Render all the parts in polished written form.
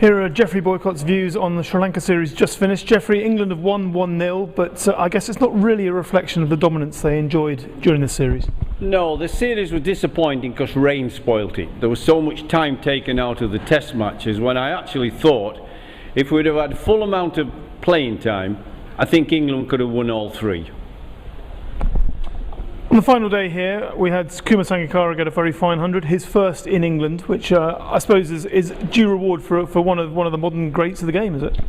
Here are Geoffrey Boycott's views on the Sri Lanka series just finished. Geoffrey, England have won 1-0, but I guess it's not really a reflection of the dominance they enjoyed during the series. No, the series was disappointing because rain spoilt it. There was so much time taken out of the test matches when I actually thought if we'd have had full amount of playing time, I think England could have won all three. On the final day here, we had Kumar Sangakkara get a very fine 100, his first in England, which I suppose is due reward for one of the modern greats of the game, is it?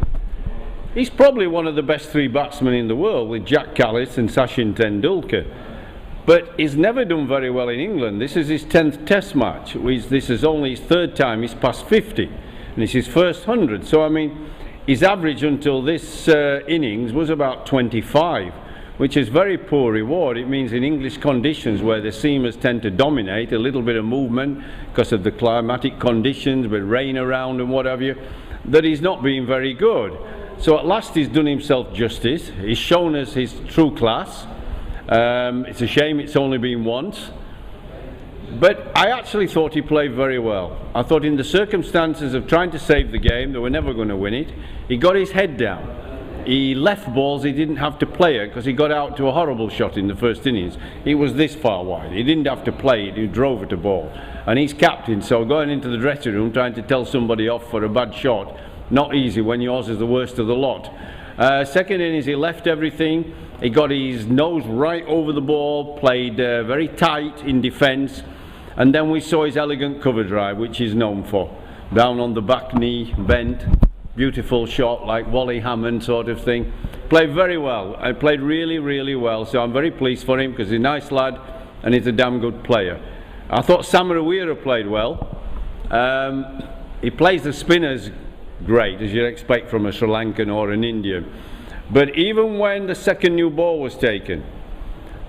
He's probably one of the best three batsmen in the world with Jack Callis and Sachin Tendulkar. But he's never done very well in England. This is his 10th test match. This is only his third time he's passed 50, and it's his first 100. So I mean, his average until this innings was about 25. Which is very poor reward. It means in English conditions where the seamers tend to dominate, a little bit of movement because of the climatic conditions with rain around and what have you, that he's not been very good. So at last he's done himself justice. He's shown us his true class. It's a shame it's only been once. But I actually thought he played very well. I thought in the circumstances of trying to save the game, they were never going to win it, he got his head down. He left balls he didn't have to play it because he got out to a horrible shot in the first innings. It was this far wide. He didn't have to play it, he drove it a ball. And he's captain, so going into the dressing room trying to tell somebody off for a bad shot, not easy when yours is the worst of the lot. Second innings he left everything. He got his nose right over the ball, played very tight in defence, and then we saw his elegant cover drive, which he's known for. Down on the back knee, bent. Beautiful shot like Wally Hammond sort of thing. Played very well. I played really, really well. So I'm very pleased for him because he's a nice lad and he's a damn good player. I thought Samarawira played well. He plays the spinners great, as you'd expect from a Sri Lankan or an Indian. But even when the second new ball was taken,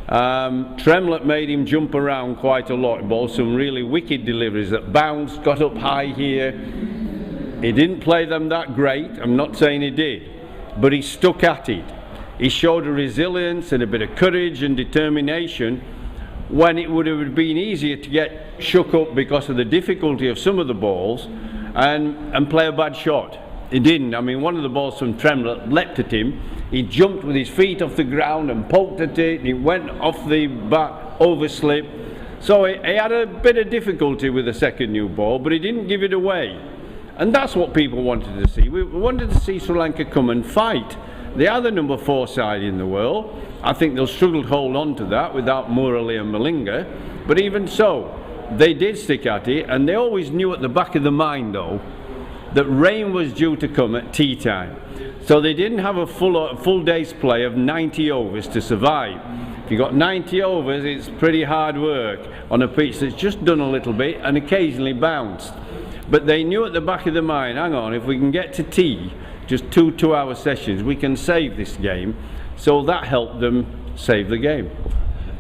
Tremlett made him jump around quite a lot. Bowled some really wicked deliveries that bounced, got up high here. He didn't play them that great, I'm not saying he did, but he stuck at it. He showed a resilience and a bit of courage and determination when it would have been easier to get shook up because of the difficulty of some of the balls and play a bad shot. He didn't. I mean, one of the balls from Tremlett leapt at him, he jumped with his feet off the ground and poked at it, and he went off the bat, overslip. So he had a bit of difficulty with the second new ball, but he didn't give it away. And that's what people wanted to see. We wanted to see Sri Lanka come and fight. They are the number 4 side in the world. I think they'll struggle to hold on to that without Murali and Malinga. But even so, they did stick at it, and they always knew at the back of the mind, though, that rain was due to come at tea time. So they didn't have a full day's play of 90 overs to survive. If you've got 90 overs, it's pretty hard work on a pitch that's just done a little bit and occasionally bounced. But they knew at the back of their mind, hang on, if we can get to tea, just 2 2-hour sessions, we can save this game. So that helped them save the game.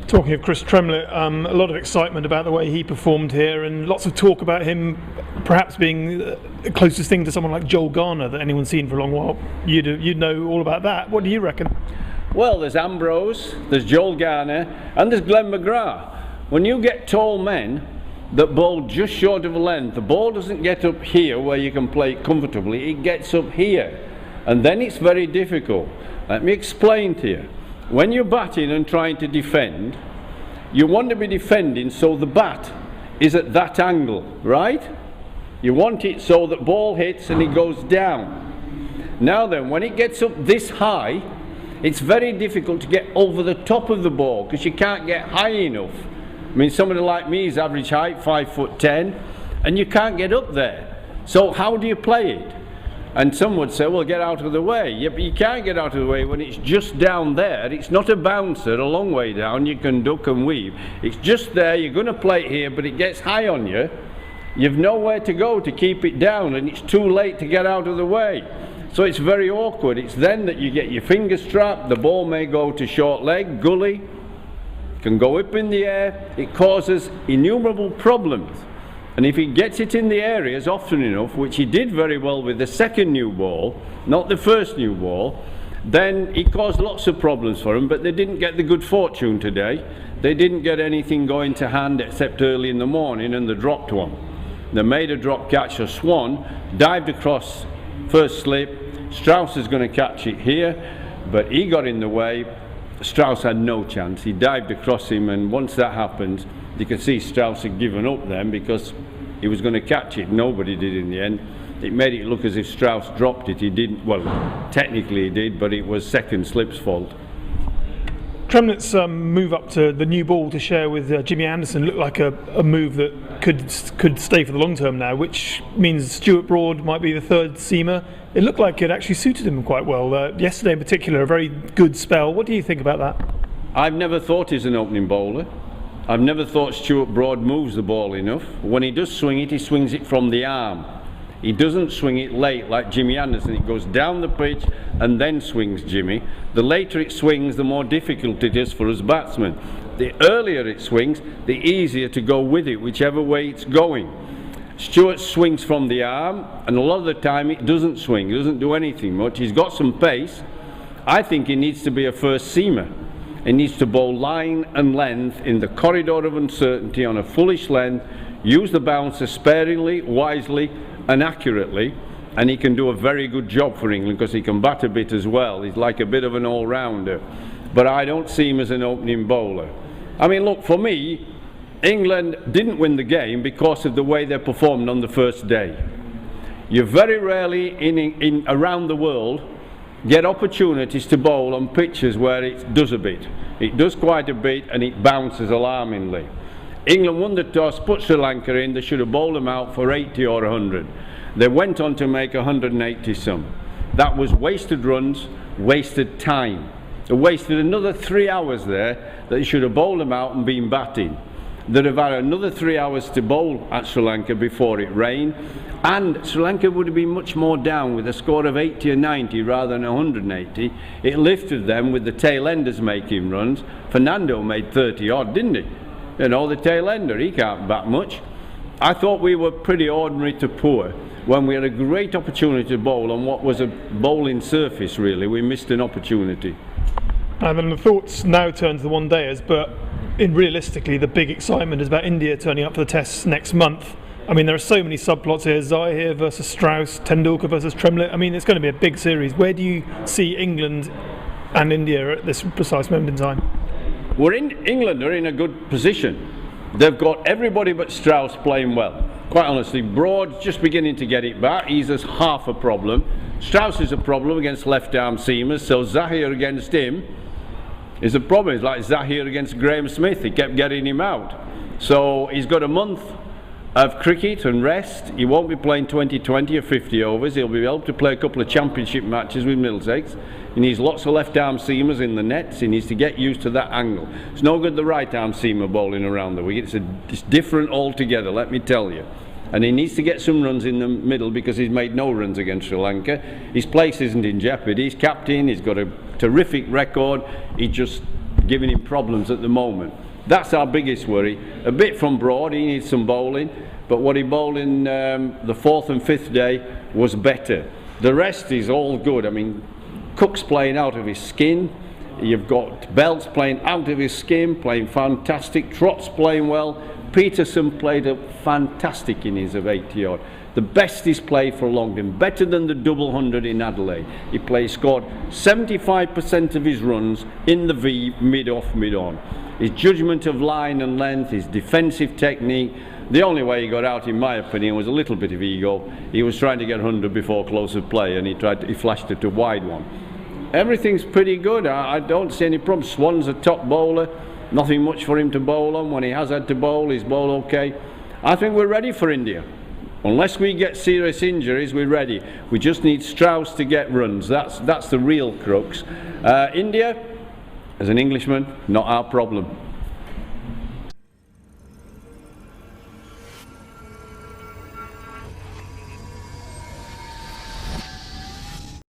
Talking of Chris Tremlett, a lot of excitement about the way he performed here, and lots of talk about him perhaps being the closest thing to someone like Joel Garner that anyone's seen for a long while. You'd know all about that. What do you reckon? Well, there's Ambrose, there's Joel Garner, and there's Glenn McGrath. When you get tall men that bowl just short of a length, the ball doesn't get up here where you can play it comfortably, it gets up here, and then it's very difficult. Let me explain to you. When you're batting and trying to defend, you want to be defending so the bat is at that angle, right? You want it so that ball hits and it goes down. Now then, when it gets up this high, it's very difficult to get over the top of the ball because you can't get high enough. I mean, somebody like me is average height, 5'10", and you can't get up there. So how do you play it? And some would say, well, get out of the way. Yeah, but you can't get out of the way when it's just down there. It's not a bouncer a long way down. You can duck and weave. It's just there. You're going to play it here, but it gets high on you. You've nowhere to go to keep it down, and it's too late to get out of the way. So it's very awkward. It's then that you get your fingers trapped. The ball may go to short leg, gully. Can go up in the air. It causes innumerable problems, and if he gets it in the areas often enough, which he did very well with the second new ball, not the first new ball, then it caused lots of problems for them. But they didn't get the good fortune today. They didn't get anything going to hand except early in the morning, and they dropped one. They made a drop catch. So Swan dived across first slip. Strauss is going to catch it here, but he got in the way. Strauss had no chance. He dived across him, and once that happened, you could see Strauss had given up then because he was going to catch it. Nobody did in the end. It made it look as if Strauss dropped it. He didn't. Well, technically he did, but it was second slip's fault. Tremlett's move up to the new ball to share with Jimmy Anderson looked like a move that could stay for the long term now, which means Stuart Broad might be the third seamer. It looked like it actually suited him quite well. Yesterday in particular, a very good spell. What do you think about that? I've never thought he's an opening bowler. I've never thought Stuart Broad moves the ball enough. When he does swing it, he swings it from the arm. He doesn't swing it late like Jimmy Anderson. It goes down the pitch and then swings Jimmy. The later it swings, the more difficult it is for us batsmen. The earlier it swings, the easier to go with it, whichever way it's going. Stuart swings from the arm, and a lot of the time it doesn't swing. He doesn't do anything much. He's got some pace. I think he needs to be a first seamer. He needs to bowl line and length in the corridor of uncertainty on a fullish length, use the bouncer sparingly, wisely and accurately, and he can do a very good job for England because he can bat a bit as well. He's like a bit of an all-rounder, but I don't see him as an opening bowler. I mean, look, for me, England didn't win the game because of the way they performed on the first day. You very rarely in around the world get opportunities to bowl on pitches where it does a bit. It does quite a bit and it bounces alarmingly. England won the toss, put Sri Lanka in. They should have bowled them out for 80 or 100. They went on to make 180 some. That was wasted runs, wasted time. They wasted another 3 hours there that they should have bowled them out and been batting. They'd have had another 3 hours to bowl at Sri Lanka before it rained, and Sri Lanka would have been much more down with a score of 80 or 90 rather than 180. It lifted them with the tail enders making runs. Fernando made 30 odd, didn't he? You know, the tail ender, he can't bat much. I thought we were pretty ordinary to poor when we had a great opportunity to bowl on what was a bowling surface, really. We missed an opportunity. And then the thoughts now turn to the one-dayers, but realistically the big excitement is about India turning up for the tests next month. I mean, there are so many subplots here: Zahir versus Strauss, Tendulkar versus Tremlett. I mean, it's going to be a big series. Where do you see England and India at this precise moment in time? England are in a good position. They've got everybody but Strauss playing well. Quite honestly, Broad's just beginning to get it back. He's as half a problem. Strauss is a problem against left-arm seamers, so Zahir against him is a problem. It's like Zahir against Graham Smith. He kept getting him out. So he's got a month of cricket and rest. He won't be playing 20 or 50 overs. He'll be able to play a couple of championship matches with Middlesex. He needs lots of left-arm seamers in the nets. He needs to get used to that angle. It's no good the right-arm seamer bowling around the wicket. It's different altogether, let me tell you. And he needs to get some runs in the middle because he's made no runs against Sri Lanka. His place isn't in jeopardy. He's captain. He's got a terrific record. He's just giving him problems at the moment. That's our biggest worry. A bit from Broad. He needs some bowling. But what he bowled in the fourth and fifth day was better. The rest is all good. I mean, Cook's playing out of his skin. You've got Belts playing out of his skin, playing fantastic. Trott's playing well. Peterson played a fantastic innings of 80 odd. The best he's played for a long time, better than the double 100 in Adelaide. He scored 75% of his runs in the V, mid-off, mid-on. His judgment of line and length, his defensive technique. The only way he got out, in my opinion, was a little bit of ego. He was trying to get 100 before close of play, and he flashed it to wide one. Everything's pretty good. I don't see any problems. Swan's a top bowler. Nothing much for him to bowl on. When he has had to bowl, he's bowled okay. I think we're ready for India. Unless we get serious injuries, we're ready. We just need Strauss to get runs. That's the real crux. India, as an Englishman, not our problem.